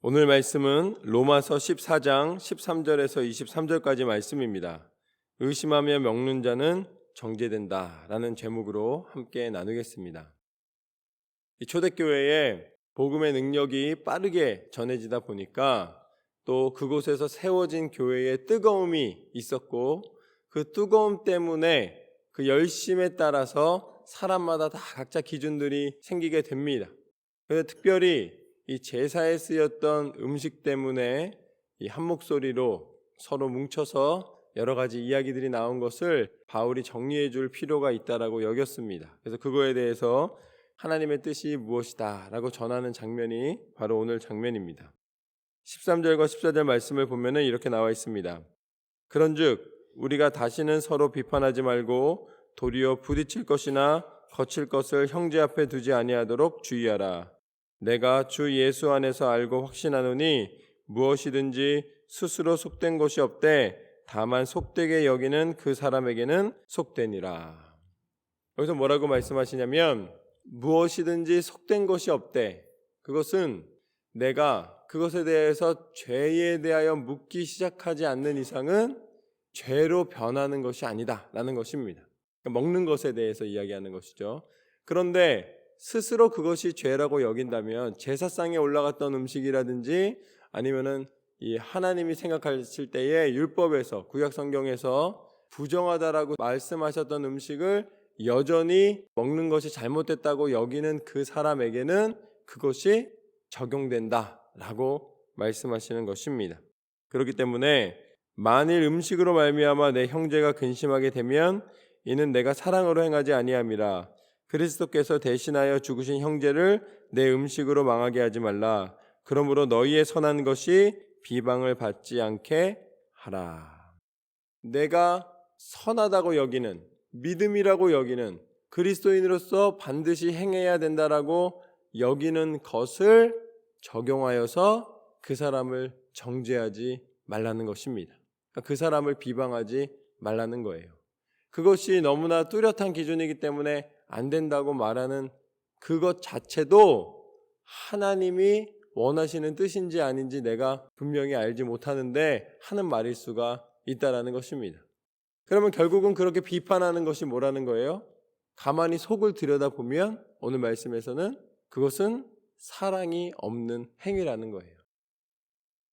오늘 말씀은 로마서 14장 13절에서 23절까지 말씀입니다. 의심하며 먹는 자는 정죄된다 라는 제목으로 함께 나누겠습니다. 이 초대교회에 복음의 능력이 빠르게 전해지다 보니까 또 그곳에서 세워진 교회의 뜨거움이 있었고, 그 뜨거움 때문에 그 열심에 따라서 사람마다 다 각자 기준들이 생기게 됩니다. 그래서 특별히 이 제사에 쓰였던 음식 때문에 이 한 목소리로 서로 뭉쳐서 여러 가지 이야기들이 나온 것을 바울이 정리해 줄 필요가 있다라고 여겼습니다. 그래서 그거에 대해서 하나님의 뜻이 무엇이다 라고 전하는 장면이 바로 오늘 장면입니다. 13절과 14절 말씀을 보면 이렇게 나와 있습니다. 그런즉 우리가 다시는 서로 비판하지 말고 도리어 부딪힐 것이나 거칠 것을 형제 앞에 두지 아니하도록 주의하라. 내가 주 예수 안에서 알고 확신하노니 무엇이든지 스스로 속된 것이 없되 다만 속되게 여기는 그 사람에게는 속되니라. 여기서 뭐라고 말씀하시냐면 무엇이든지 속된 것이 없대. 그것은 내가 그것에 대해서 죄에 대하여 묻기 시작하지 않는 이상은 죄로 변하는 것이 아니다 라는 것입니다. 그러니까 먹는 것에 대해서 이야기하는 것이죠. 그런데 스스로 그것이 죄라고 여긴다면 제사상에 올라갔던 음식이라든지 아니면은 이 하나님이 생각하실 때에 율법에서 구약 성경에서 부정하다라고 말씀하셨던 음식을 여전히 먹는 것이 잘못됐다고 여기는 그 사람에게는 그것이 적용된다라고 말씀하시는 것입니다. 그렇기 때문에 만일 음식으로 말미암아 내 형제가 근심하게 되면 이는 내가 사랑으로 행하지 아니함이라. 그리스도께서 대신하여 죽으신 형제를 내 음식으로 망하게 하지 말라. 그러므로 너희의 선한 것이 비방을 받지 않게 하라. 내가 선하다고 여기는, 믿음이라고 여기는, 그리스도인으로서 반드시 행해야 된다라고 여기는 것을 적용하여서 그 사람을 정죄하지 말라는 것입니다. 그 사람을 비방하지 말라는 거예요. 그것이 너무나 뚜렷한 기준이기 때문에 안 된다고 말하는 그것 자체도 하나님이 원하시는 뜻인지 아닌지 내가 분명히 알지 못하는데 하는 말일 수가 있다라는 것입니다. 그러면 결국은 그렇게 비판하는 것이 뭐라는 거예요? 가만히 속을 들여다보면 오늘 말씀에서는 그것은 사랑이 없는 행위라는 거예요.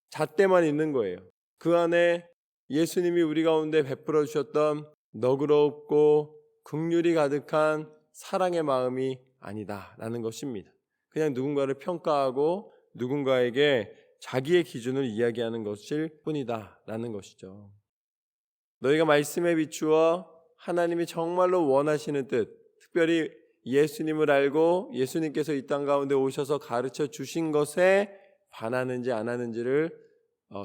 잣대만 있는 거예요. 그 안에 예수님이 우리 가운데 베풀어 주셨던 너그럽고 긍휼이 가득한 사랑의 마음이 아니다라는 것입니다. 그냥 누군가를 평가하고 누군가에게 자기의 기준을 이야기하는 것일 뿐이다라는 것이죠. 너희가 말씀에 비추어 하나님이 정말로 원하시는 뜻, 특별히 예수님을 알고 예수님께서 이 땅 가운데 오셔서 가르쳐 주신 것에 반하는지 안 하는지를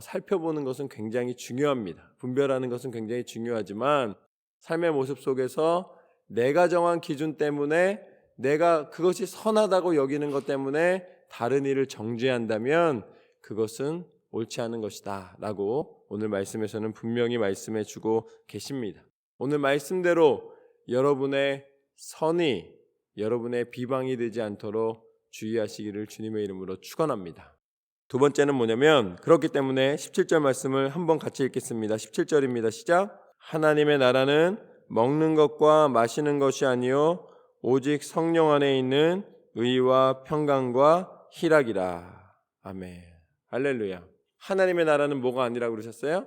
살펴보는 것은 굉장히 중요합니다. 분별하는 것은 굉장히 중요하지만 삶의 모습 속에서 내가 정한 기준 때문에 내가 그것이 선하다고 여기는 것 때문에 다른 일을 정죄한다면 그것은 옳지 않은 것이다 라고 오늘 말씀에서는 분명히 말씀해 주고 계십니다. 오늘 말씀대로 여러분의 선이 여러분의 비방이 되지 않도록 주의하시기를 주님의 이름으로 축원합니다. 두 번째는 뭐냐면 그렇기 때문에 17절 말씀을 한번 같이 읽겠습니다. 17절입니다. 시작. 하나님의 나라는 먹는 것과 마시는 것이 아니요 오직 성령 안에 있는 의와 평강과 희락이라. 아멘. 할렐루야. 하나님의 나라는 뭐가 아니라고 그러셨어요?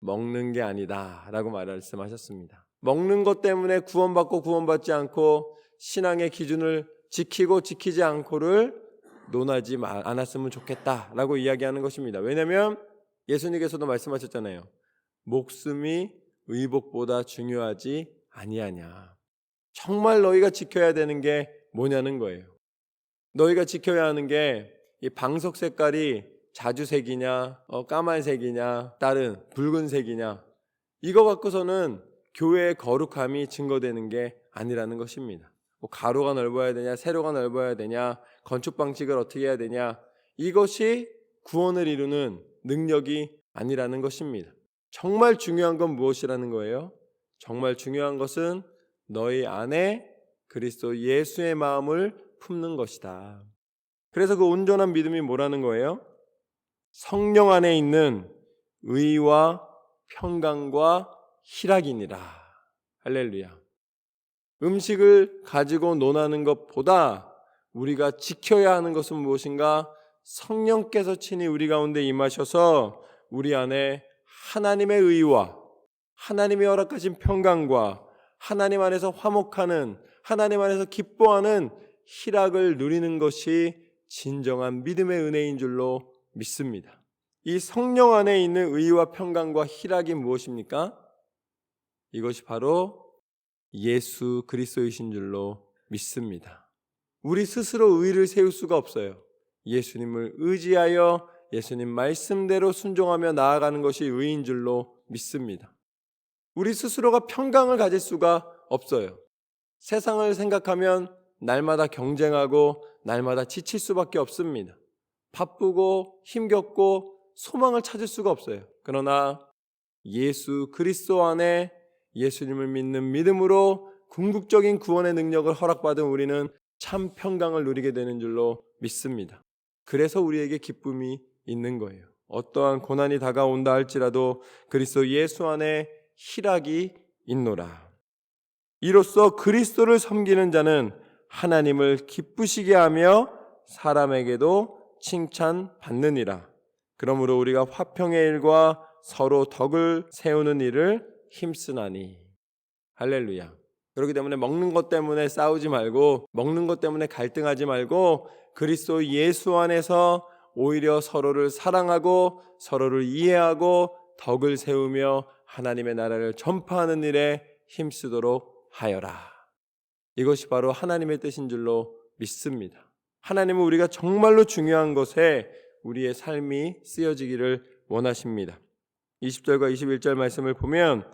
먹는 게 아니다 라고 말씀하셨습니다. 먹는 것 때문에 구원받고 구원받지 않고 신앙의 기준을 지키고 지키지 않고를 논하지 않았으면 좋겠다라고 이야기하는 것입니다. 왜냐하면 예수님께서도 말씀하셨잖아요. 목숨이 의복보다 중요하지 아니하냐. 정말 너희가 지켜야 되는 게 뭐냐는 거예요. 너희가 지켜야 하는 게 이 방석 색깔이 자주색이냐 까만색이냐 다른 붉은색이냐 이거 갖고서는 교회의 거룩함이 증거되는 게 아니라는 것입니다. 뭐 가로가 넓어야 되냐 세로가 넓어야 되냐 건축 방식을 어떻게 해야 되냐 이것이 구원을 이루는 능력이 아니라는 것입니다. 정말 중요한 건 무엇이라는 거예요? 정말 중요한 것은 너희 안에 그리스도 예수의 마음을 품는 것이다. 그래서 그 온전한 믿음이 뭐라는 거예요? 성령 안에 있는 의와 평강과 희락이니라. 할렐루야. 음식을 가지고 논하는 것보다 우리가 지켜야 하는 것은 무엇인가? 성령께서 친히 우리 가운데 임하셔서 우리 안에 하나님의 의와 하나님이 허락하신 평강과 하나님 안에서 화목하는, 하나님 안에서 기뻐하는 희락을 누리는 것이 진정한 믿음의 은혜인 줄로 믿습니다. 이 성령 안에 있는 의와 평강과 희락이 무엇입니까? 이것이 바로 예수 그리스도이신 줄로 믿습니다. 우리 스스로 의를 세울 수가 없어요. 예수님을 의지하여 예수님 말씀대로 순종하며 나아가는 것이 의인 줄로 믿습니다. 우리 스스로가 평강을 가질 수가 없어요. 세상을 생각하면 날마다 경쟁하고 날마다 지칠 수밖에 없습니다. 바쁘고 힘겹고 소망을 찾을 수가 없어요. 그러나 예수 그리스도 안에 예수님을 믿는 믿음으로 궁극적인 구원의 능력을 허락받은 우리는 참 평강을 누리게 되는 줄로 믿습니다. 그래서 우리에게 기쁨이 있는 거예요. 어떠한 고난이 다가온다 할지라도 그리스도 예수 안에 희락이 있노라. 이로써 그리스도를 섬기는 자는 하나님을 기쁘시게 하며 사람에게도 칭찬받느니라. 그러므로 우리가 화평의 일과 서로 덕을 세우는 일을 힘쓰나니. 할렐루야. 그렇기 때문에 먹는 것 때문에 싸우지 말고, 먹는 것 때문에 갈등하지 말고, 그리스도 예수 안에서 오히려 서로를 사랑하고 서로를 이해하고 덕을 세우며 하나님의 나라를 전파하는 일에 힘쓰도록 하여라. 이것이 바로 하나님의 뜻인 줄로 믿습니다. 하나님은 우리가 정말로 중요한 것에 우리의 삶이 쓰여지기를 원하십니다. 20절과 21절 말씀을 보면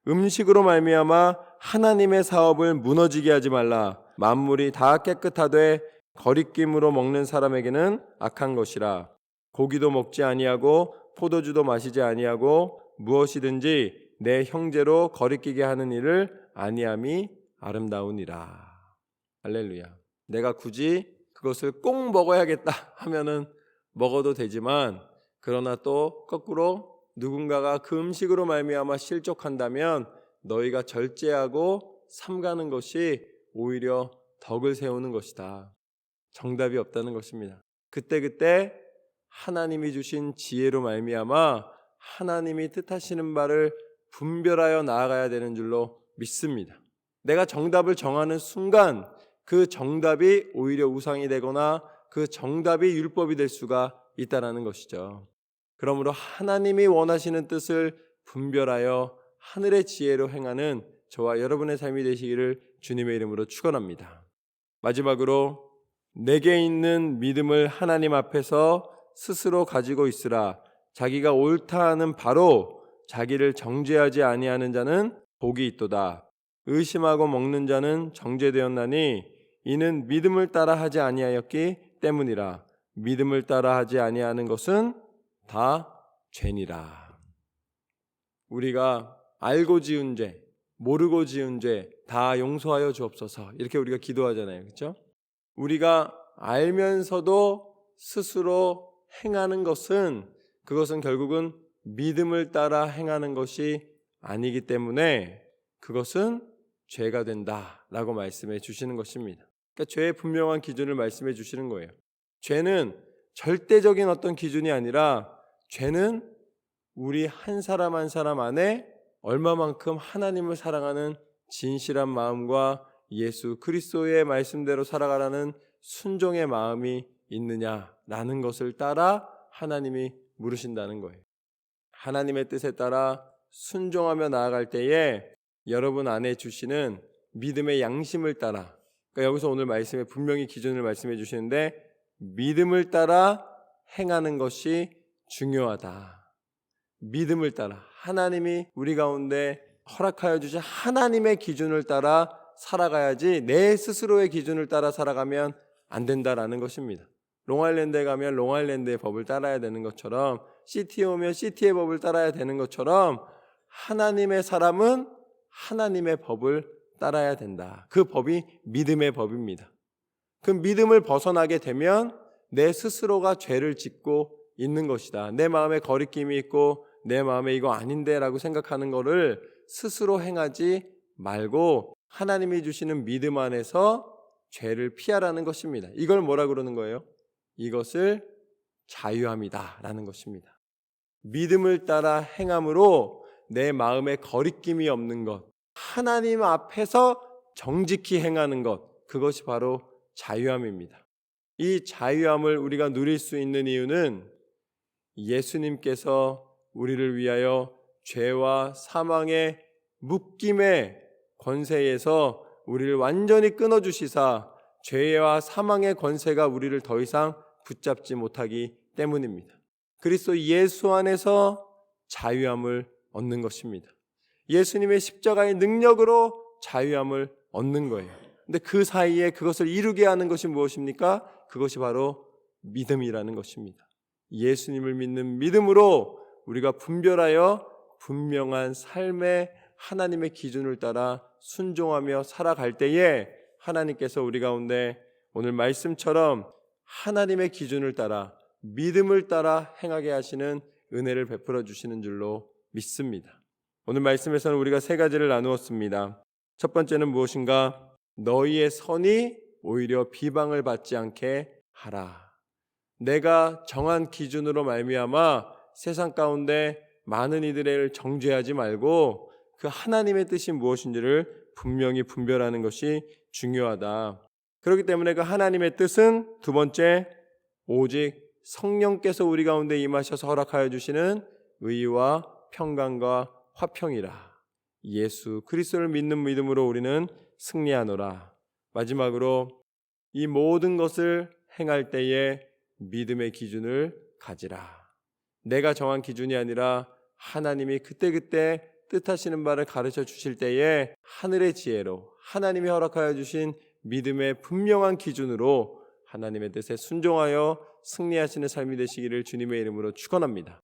음식으로 말미암아 하나님의 사업을 무너지게 하지 말라. 만물이 다 깨끗하되 거리낌으로 먹는 사람에게는 악한 것이라. 고기도 먹지 아니하고 포도주도 마시지 아니하고 무엇이든지 내 형제로 거리끼게 하는 일을 아니함이 아름다우니라. 할렐루야. 내가 굳이 그것을 꼭 먹어야겠다 하면은 먹어도 되지만, 그러나 또 거꾸로 누군가가 그 음식으로 말미암아 실족한다면 너희가 절제하고 삼가는 것이 오히려 덕을 세우는 것이다. 정답이 없다는 것입니다. 그때그때 하나님이 주신 지혜로 말미암아 하나님이 뜻하시는 바를 분별하여 나아가야 되는 줄로 믿습니다. 내가 정답을 정하는 순간 그 정답이 오히려 우상이 되거나 그 정답이 율법이 될 수가 있다는 것이죠. 그러므로 하나님이 원하시는 뜻을 분별하여 하늘의 지혜로 행하는 저와 여러분의 삶이 되시기를 주님의 이름으로 축원합니다. 마지막으로 내게 있는 믿음을 하나님 앞에서 스스로 가지고 있으라. 자기가 옳다 하는 바로 자기를 정죄하지 아니하는 자는 복이 있도다. 의심하고 먹는 자는 정죄되었나니 이는 믿음을 따라 하지 아니하였기 때문이라. 믿음을 따라 하지 아니하는 것은 다 죄니라. 우리가 알고 지은 죄, 모르고 지은 죄 다 용서하여 주옵소서, 이렇게 우리가 기도하잖아요. 그렇죠? 우리가 알면서도 스스로 행하는 것은, 그것은 결국은 믿음을 따라 행하는 것이 아니기 때문에 그것은 죄가 된다라고 말씀해 주시는 것입니다. 그러니까 죄의 분명한 기준을 말씀해 주시는 거예요. 죄는 절대적인 어떤 기준이 아니라 죄는 우리 한 사람 한 사람 안에 얼마만큼 하나님을 사랑하는 진실한 마음과 예수 그리스도의 말씀대로 살아가라는 순종의 마음이 있느냐라는 것을 따라 하나님이 물으신다는 거예요. 하나님의 뜻에 따라 순종하며 나아갈 때에 여러분 안에 주시는 믿음의 양심을 따라, 그러니까 여기서 오늘 말씀에 분명히 기준을 말씀해 주시는데 믿음을 따라 행하는 것이 중요하다. 믿음을 따라 하나님이 우리 가운데 허락하여 주신 하나님의 기준을 따라 살아가야지 내 스스로의 기준을 따라 살아가면 안 된다라는 것입니다. 롱아일랜드에 가면 롱아일랜드의 법을 따라야 되는 것처럼, 시티에 오면 시티의 법을 따라야 되는 것처럼 하나님의 사람은 하나님의 법을 따라야 된다. 그 법이 믿음의 법입니다. 그 믿음을 벗어나게 되면 내 스스로가 죄를 짓고 있는 것이다. 내 마음에 거리낌이 있고 내 마음에 이거 아닌데 라고 생각하는 거를 스스로 행하지 말고 하나님이 주시는 믿음 안에서 죄를 피하라는 것입니다. 이걸 뭐라 그러는 거예요? 이것을 자유함이다 라는 것입니다. 믿음을 따라 행함으로 내 마음에 거리낌이 없는 것, 하나님 앞에서 정직히 행하는 것, 그것이 바로 자유함입니다. 이 자유함을 우리가 누릴 수 있는 이유는 예수님께서 우리를 위하여 죄와 사망의 묶임의 권세에서 우리를 완전히 끊어주시사 죄와 사망의 권세가 우리를 더 이상 붙잡지 못하기 때문입니다. 그리스도 예수 안에서 자유함을 얻는 것입니다. 예수님의 십자가의 능력으로 자유함을 얻는 거예요. 근데 그 사이에 그것을 이루게 하는 것이 무엇입니까? 그것이 바로 믿음이라는 것입니다. 예수님을 믿는 믿음으로 우리가 분별하여 분명한 삶의 하나님의 기준을 따라 순종하며 살아갈 때에 하나님께서 우리 가운데 오늘 말씀처럼 하나님의 기준을 따라 믿음을 따라 행하게 하시는 은혜를 베풀어 주시는 줄로 믿습니다. 오늘 말씀에서는 우리가 세 가지를 나누었습니다. 첫 번째는 무엇인가? 너희의 선이 오히려 비방을 받지 않게 하라. 내가 정한 기준으로 말미암아 세상 가운데 많은 이들을 정죄하지 말고 그 하나님의 뜻이 무엇인지를 분명히 분별하는 것이 중요하다. 그렇기 때문에 그 하나님의 뜻은 두 번째, 오직 성령께서 우리 가운데 임하셔서 허락하여 주시는 의와 평강과 화평이라. 예수 그리스도를 믿는 믿음으로 우리는 승리하노라. 마지막으로 이 모든 것을 행할 때에 믿음의 기준을 가지라. 내가 정한 기준이 아니라 하나님이 그때그때 뜻하시는 바를 가르쳐 주실 때에 하늘의 지혜로 하나님이 허락하여 주신 믿음의 분명한 기준으로 하나님의 뜻에 순종하여 승리하시는 삶이 되시기를 주님의 이름으로 축원합니다.